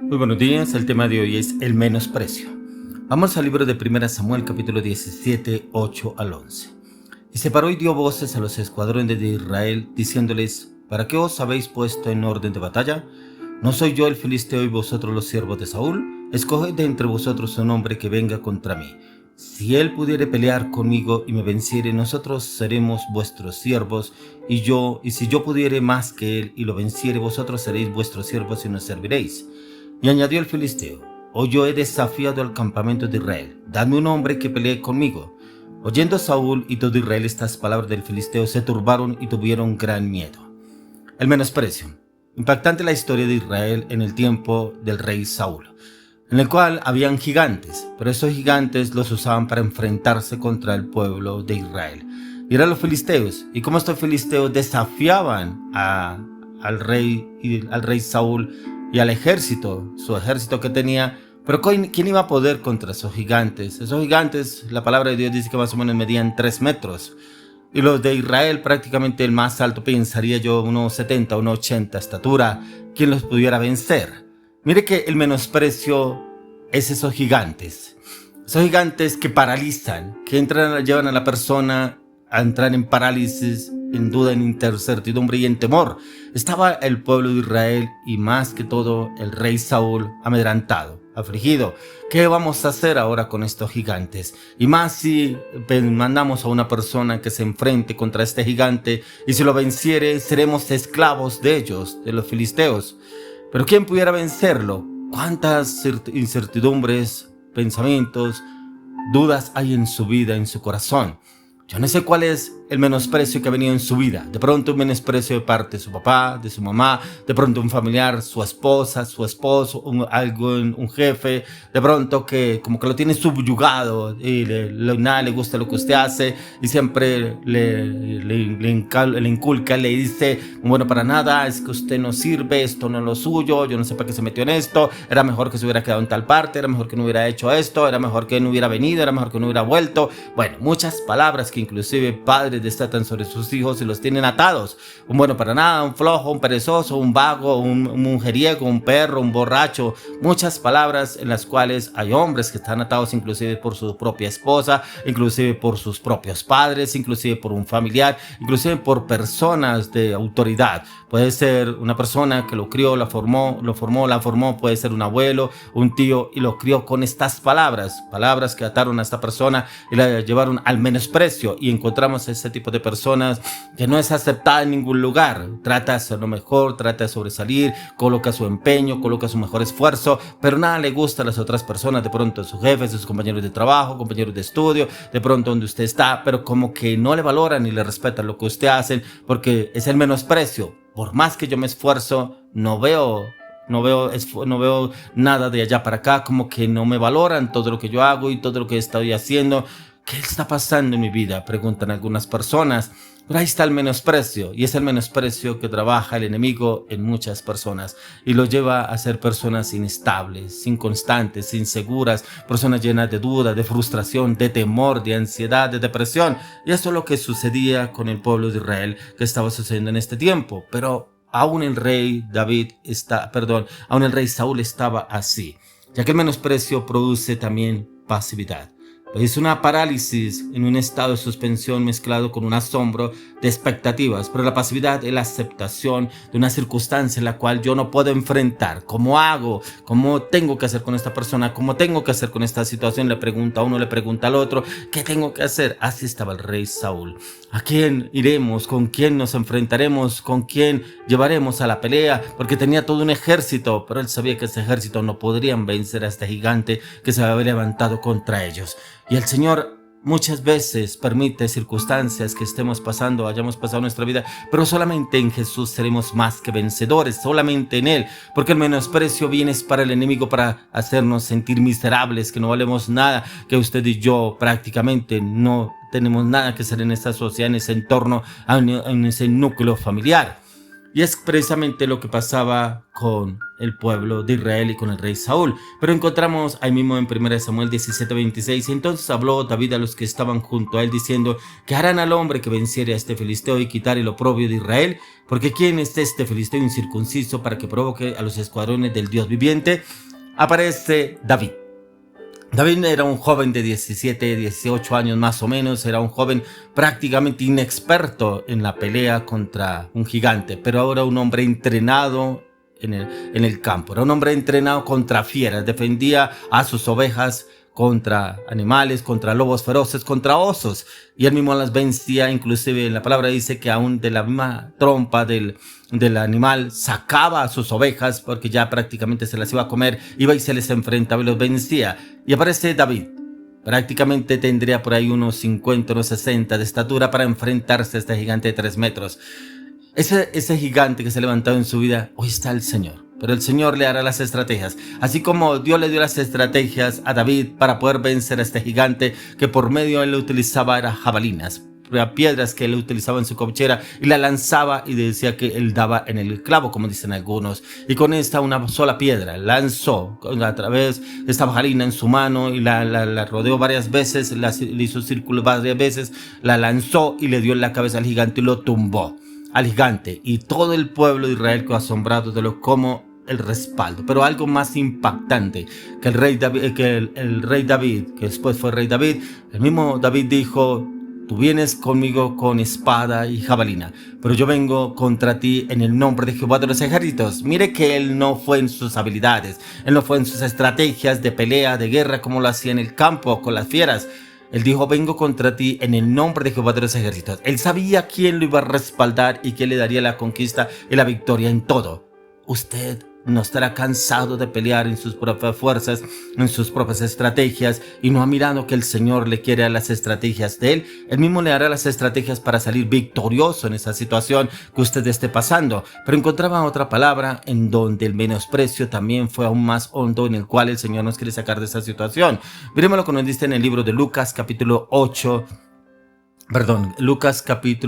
Muy buenos días, el tema de hoy es el menosprecio. Vamos al libro de 1 Samuel capítulo 17, 8 al 11. Y se paró y dio voces a los escuadrones de Israel, diciéndoles: ¿Para qué os habéis puesto en orden de batalla? ¿No soy yo el filisteo y vosotros los siervos de Saúl? Escoged de entre vosotros un hombre que venga contra mí. Si él pudiere pelear conmigo y me venciere, nosotros seremos vuestros siervos, y si yo pudiere más que él y lo venciere, vosotros seréis vuestros siervos y nos serviréis. Y añadió el filisteo: Hoy yo he desafiado al campamento de Israel, dadme un hombre que pelee conmigo. Oyendo Saúl y todo Israel estas palabras del filisteo, se turbaron y tuvieron gran miedo. El menosprecio. Impactante la historia de Israel en el tiempo del rey Saúl, en el cual habían gigantes, pero esos gigantes los usaban para enfrentarse contra el pueblo de Israel. Y eran los filisteos, y como estos filisteos desafiaban al rey Saúl y al ejército, su ejército que tenía. Pero ¿quién iba a poder contra esos gigantes? Esos gigantes, la palabra de Dios dice que más o menos medían 3 metros. Y los de Israel, prácticamente el más alto, pensaría yo, unos 70, unos 80 estatura, ¿quién los pudiera vencer? Mire que el menosprecio es esos gigantes que paralizan, que llevan a la persona a entrar en parálisis, en duda, en incertidumbre y en temor. Estaba el pueblo de Israel y más que todo el rey Saúl amedrentado, afligido. ¿Qué vamos a hacer ahora con estos gigantes? Y más si mandamos a una persona que se enfrente contra este gigante, y si lo venciere, seremos esclavos de ellos, de los filisteos. Pero ¿quién pudiera vencerlo? ¿Cuántas incertidumbres, pensamientos, dudas hay en su vida, en su corazón? Yo no sé cuál es el menosprecio que ha venido en su vida. De pronto un menosprecio de parte de su papá, de su mamá, de pronto un familiar, su esposa, su esposo, un jefe, de pronto que como que lo tiene subyugado y nada le gusta lo que usted hace y siempre le inculca, le dice: bueno, para nada, es que usted no sirve, esto no es lo suyo, yo no sé para qué se metió en esto, era mejor que se hubiera quedado en tal parte, era mejor que no hubiera hecho esto, era mejor que no hubiera venido, era mejor que no hubiera vuelto. Bueno, muchas palabras que inclusive padres desatan sobre sus hijos y los tienen atados. Un bueno para nada, un flojo, un perezoso, un vago, un mujeriego, un perro, un borracho. Muchas palabras en las cuales hay hombres que están atados inclusive por su propia esposa, inclusive por sus propios padres, inclusive por un familiar, inclusive por personas de autoridad. Puede ser una persona que lo crió, la formó, puede ser un abuelo, un tío, y lo crió con estas palabras que ataron a esta persona y la llevaron al menosprecio. Y encontramos ese tipo de personas que no es aceptada en ningún lugar. Trata de hacer lo mejor, trata de sobresalir, coloca su empeño, coloca su mejor esfuerzo, pero nada le gusta a las otras personas, de pronto a sus jefes, a sus compañeros de trabajo, compañeros de estudio, de pronto donde usted está, pero como que no le valoran ni le respetan lo que usted hace, porque es el menosprecio. Por más que yo me esfuerzo, no veo nada de allá para acá, como que no me valoran todo lo que yo hago y todo lo que estoy haciendo. ¿Qué está pasando en mi vida?, preguntan algunas personas. Pero ahí está el menosprecio, y es el menosprecio que trabaja el enemigo en muchas personas y lo lleva a ser personas inestables, inconstantes, inseguras, personas llenas de duda, de frustración, de temor, de ansiedad, de depresión. Y eso es lo que sucedía con el pueblo de Israel, que estaba sucediendo en este tiempo. Pero aún el rey Saúl estaba así, ya que el menosprecio produce también pasividad. Es una parálisis en un estado de suspensión mezclado con un asombro de expectativas, pero la pasividad es la aceptación de una circunstancia en la cual yo no puedo enfrentar. ¿Cómo hago? ¿Cómo tengo que hacer con esta persona? ¿Cómo tengo que hacer con esta situación? Le pregunta a uno, le pregunta al otro, ¿qué tengo que hacer? Así estaba el rey Saúl. ¿A quién iremos? ¿Con quién nos enfrentaremos? ¿Con quién llevaremos a la pelea? Porque tenía todo un ejército, pero él sabía que ese ejército no podrían vencer a este gigante que se había levantado contra ellos. Y el Señor muchas veces permite circunstancias que hayamos pasado en nuestra vida, pero solamente en Jesús seremos más que vencedores, solamente en Él, porque el menosprecio viene para el enemigo, para hacernos sentir miserables, que no valemos nada, que usted y yo prácticamente no tenemos nada que hacer en esta sociedad, en ese entorno, en ese núcleo familiar. Y es precisamente lo que pasaba con el pueblo de Israel y con el rey Saúl. Pero encontramos ahí mismo en 1 Samuel 17:26, entonces habló David a los que estaban junto a él diciendo: ¿qué harán al hombre que venciere a este filisteo y quitare el oprobio de Israel? Porque ¿quién es este filisteo incircunciso para que provoque a los escuadrones del Dios viviente? Aparece David. David era un joven de 17, 18 años más o menos, era un joven prácticamente inexperto en la pelea contra un gigante, pero ahora un hombre entrenado en el campo, era un hombre entrenado contra fieras, defendía a sus ovejas contra animales, contra lobos feroces, contra osos, y él mismo las vencía. Inclusive la palabra dice que aún de la misma trompa del animal sacaba a sus ovejas, porque ya prácticamente se las iba a comer, iba y se les enfrentaba y los vencía. Y aparece David, prácticamente tendría por ahí unos 50, unos 60 de estatura para enfrentarse a este gigante de 3 metros. Ese gigante que se ha levantado en su vida, hoy está el Señor. Pero el Señor le hará las estrategias. Así como Dios le dio las estrategias a David para poder vencer a este gigante, que por medio él le utilizaba eran jabalinas, piedras que él utilizaba en su cochera y la lanzaba y decía que él daba en el clavo, como dicen algunos. Y con esta una sola piedra lanzó a través de esta jabalina en su mano y la rodeó varias veces, le hizo círculos varias veces, la lanzó y le dio en la cabeza al gigante y lo tumbó al gigante, y todo el pueblo de Israel quedó asombrado de lo como el respaldo. Pero algo más impactante que el rey David, que después fue rey David, el mismo David dijo: tú vienes conmigo con espada y jabalina, pero yo vengo contra ti en el nombre de Jehová de los ejércitos. Mire que él no fue en sus habilidades, él no fue en sus estrategias de pelea, de guerra, como lo hacía en el campo con las fieras. Él dijo: vengo contra ti en el nombre de Jehová de los ejércitos. Él sabía quién lo iba a respaldar y quién le daría la conquista y la victoria en todo. Usted no estará cansado de pelear en sus propias fuerzas, en sus propias estrategias, y no ha mirado que el Señor le quiere a las estrategias de él. Él mismo le hará las estrategias para salir victorioso en esa situación que usted esté pasando. Pero encontraba otra palabra en donde el menosprecio también fue aún más hondo, en el cual el Señor nos quiere sacar de esa situación. Miremos lo que nos dice en el libro de Lucas capítulo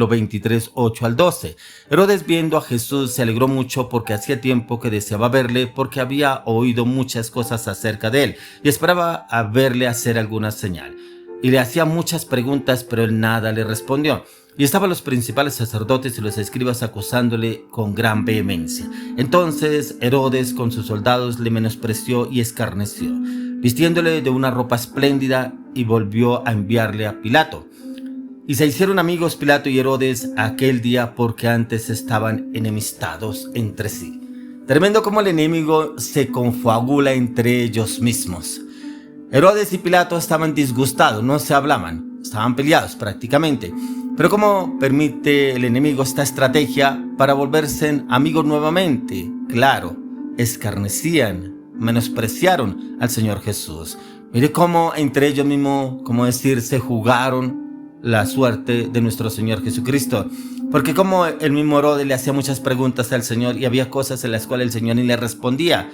23, 8 al 12. Herodes, viendo a Jesús, se alegró mucho porque hacía tiempo que deseaba verle, porque había oído muchas cosas acerca de él y esperaba a verle hacer alguna señal. Y le hacía muchas preguntas, pero él nada le respondió. Y estaban los principales sacerdotes y los escribas acusándole con gran vehemencia. Entonces Herodes con sus soldados le menospreció y escarneció, vistiéndole de una ropa espléndida, y volvió a enviarle a Pilato. Y se hicieron amigos Pilato y Herodes aquel día, porque antes estaban enemistados entre sí. Tremendo como el enemigo se confabula entre ellos mismos. Herodes y Pilato estaban disgustados, no se hablaban, estaban peleados prácticamente. Pero ¿cómo permite el enemigo esta estrategia para volverse amigos nuevamente? Claro, escarnecían, menospreciaron al Señor Jesús. Mire cómo entre ellos mismos, como decir, se jugaron la suerte de nuestro Señor Jesucristo. Porque como el mismo Herodes le hacía muchas preguntas al Señor y había cosas en las cuales el Señor ni le respondía.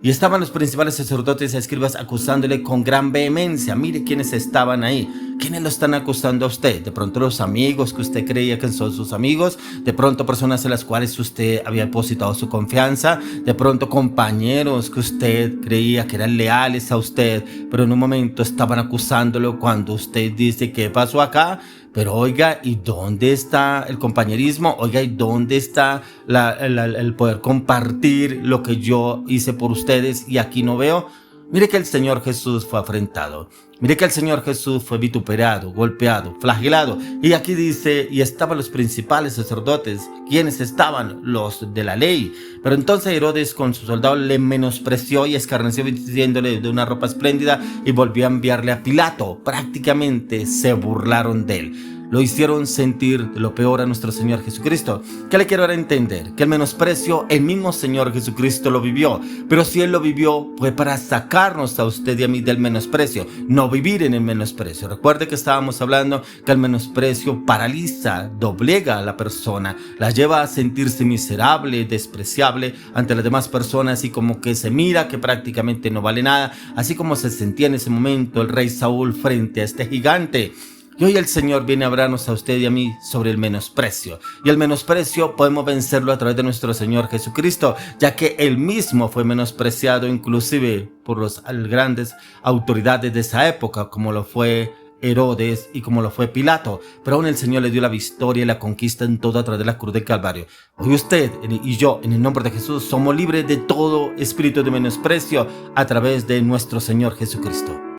Y estaban los principales sacerdotes y escribas acusándole con gran vehemencia. Mire quiénes estaban ahí. ¿Quiénes lo están acusando a usted? De pronto los amigos que usted creía que son sus amigos. De pronto personas en las cuales usted había depositado su confianza. De pronto compañeros que usted creía que eran leales a usted. Pero en un momento estaban acusándolo cuando usted dice: ¿qué pasó acá? Pero oiga, ¿y dónde está el compañerismo? Oiga, ¿y dónde está el poder compartir lo que yo hice por ustedes y aquí no veo? Mire que el Señor Jesús fue afrentado. Mire que el Señor Jesús fue vituperado, golpeado, flagelado. Y aquí dice: y estaban los principales sacerdotes. ¿Quiénes estaban? Los de la ley. Pero entonces Herodes con sus soldados le menospreció y escarneció, diciéndole de una ropa espléndida, y volvió a enviarle a Pilato. Prácticamente se burlaron de él. Lo hicieron sentir de lo peor a nuestro Señor Jesucristo. ¿Qué le quiero dar a entender? Que el menosprecio, el mismo Señor Jesucristo lo vivió. Pero si Él lo vivió, fue para sacarnos a usted y a mí del menosprecio. No vivir en el menosprecio. Recuerde que estábamos hablando que el menosprecio paraliza, doblega a la persona. La lleva a sentirse miserable, despreciable ante las demás personas, y como que se mira que prácticamente no vale nada. Así como se sentía en ese momento el rey Saúl frente a este gigante. Y hoy el Señor viene a hablarnos a usted y a mí sobre el menosprecio. Y el menosprecio podemos vencerlo a través de nuestro Señor Jesucristo, ya que Él mismo fue menospreciado inclusive por las grandes autoridades de esa época, como lo fue Herodes y como lo fue Pilato. Pero aún el Señor le dio la victoria y la conquista en todo a través de la cruz del Calvario. Hoy usted y yo, en el nombre de Jesús, somos libres de todo espíritu de menosprecio a través de nuestro Señor Jesucristo.